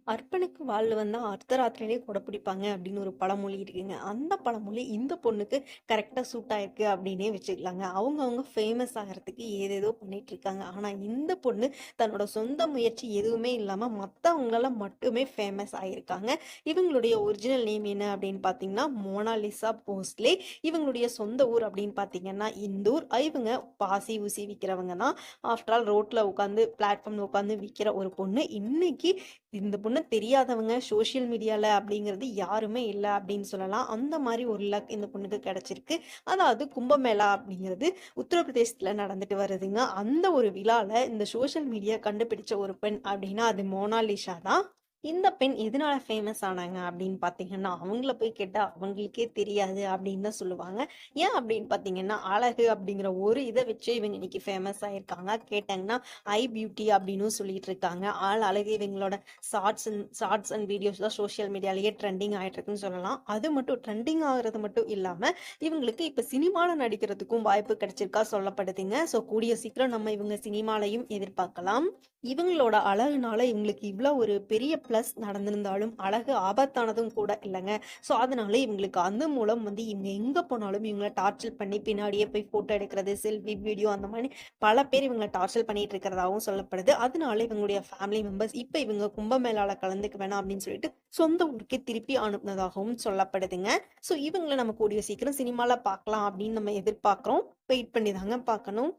அர்ப்பனுக்கு வாள் வந்தா அர்த்தராத்திரியிலே கொடை பிடிப்பாங்க அப்படின்னு ஒரு பழமொழி இருக்குங்க. அந்த பழமொழி இந்த பொண்ணுக்கு கரெக்ட்டா சூட் ஆயிருக்கு அப்படின்னே வச்சுக்கலாங்க. அவங்கவங்க ஃபேமஸ் ஆகறதுக்கு ஏதேதோ பண்ணிட்டு இருக்காங்க. ஆனா இந்த பொண்ணு தன்னோட சொந்த முயற்சி எதுவுமே இல்லாம மத்தவங்களால மட்டுமே ஃபேமஸ் ஆயிருக்காங்க. இவங்களுடைய ஒரிஜினல் நேம் என்ன அப்படின்னு பார்த்தீங்கன்னா, மோனாலிசா போஸ்லே. இவங்களுடைய சொந்த ஊர் அப்படின்னு பார்த்தீங்கன்னா இந்தூர். இவங்க பாசி ஊசி விக்கிறவங்க தான். ஆஃப்டர் ஆல் ரோட்ல உட்காந்து பிளாட்ஃபார்ம்ல உட்காந்து விக்கிற ஒரு பொண்ணு. இன்னைக்கு இந்த பொண்ணு தெரியாதவங்க சோஷியல் மீடியால அப்படிங்கிறது யாருமே இல்ல அப்படின்னு சொல்லலாம். அந்த மாரி ஒரு லக் இந்த பொண்ணுக்கு கிடைச்சிருக்கு. அதாவது கும்பமேளா அப்படிங்கிறது உத்தரப்பிரதேசத்துல நடந்துட்டு வருதுங்க. அந்த ஒரு விழால இந்த சோஷியல் மீடியா கண்டுபிடிச்ச ஒரு பெண் அப்படின்னா அது மோனாலிசா தான். இந்த பெண் எதனால ஃபேமஸ் ஆனாங்க அப்படின்னு பார்த்தீங்கன்னா, அவங்கள போய் கேட்டா அவங்களுக்கே தெரியாது அப்படின்னு தான் சொல்லுவாங்க. ஏன் அப்படின்னு பார்த்தீங்கன்னா, அழகு அப்படிங்கிற ஒரு இத வச்சு இவங்க இன்னைக்கு ஃபேமஸ் ஆயிருக்காங்க. கேட்டாங்கன்னா, ஐ பியூட்டி அப்படின்னும் சொல்லிட்டு இருக்காங்க. ஆள் அழகு இவங்களோட ஷார்ட்ஸ் அண்ட் வீடியோஸ் தான் சோஷியல் மீடியாலயே ட்ரெண்டிங் ஆயிட்டு இருக்குன்னு சொல்லலாம். அது மட்டும் ட்ரெண்டிங் ஆகுறது மட்டும் இல்லாம, இவங்களுக்கு இப்ப சினிமால நடிக்கிறதுக்கும் வாய்ப்பு கிடைச்சிருக்கா சொல்லப்படுதுங்க. ஸோ கூடிய சீக்கிரம் நம்ம இவங்க சினிமாலயும் எதிர்பார்க்கலாம். இவங்களோட அழகுனால இவங்களுக்கு இவ்ளோ ஒரு பெரிய பிளஸ் நடந்திருந்தாலும், அழகு ஆபத்தானதும் கூட இல்லங்க. ஸோ அதனால இவங்களுக்கு அந்த மூலம் இவங்க எங்க போனாலும் இவங்கள டார்ச்சர் பண்ணி பின்னாடியே போய் ஃபோட்டோ எடுக்கிறது, செல்ஃபி, வீடியோ அந்த மாரி பல பேர் இவங்கள டார்ச்சர் பண்ணிட்டு இருக்கிறதாவும் சொல்லப்படுது. அதனால இவங்களுடைய ஃபேமிலி மெம்பர்ஸ் இப்ப இவங்க கும்பமேளால கலந்துக்க வேணாம் அப்படின்னு சொல்லிட்டு சொந்த ஊருக்கே திருப்பி அனுப்புனதாகவும் சொல்லப்படுதுங்க. ஸோ இவங்கள நம்ம கூடிய சீக்கிரம் சினிமால பார்க்கலாம் அப்படின்னு நம்ம எதிர்பார்க்கிறோம். வெயிட் பண்ணி தாங்க பார்க்கணும்.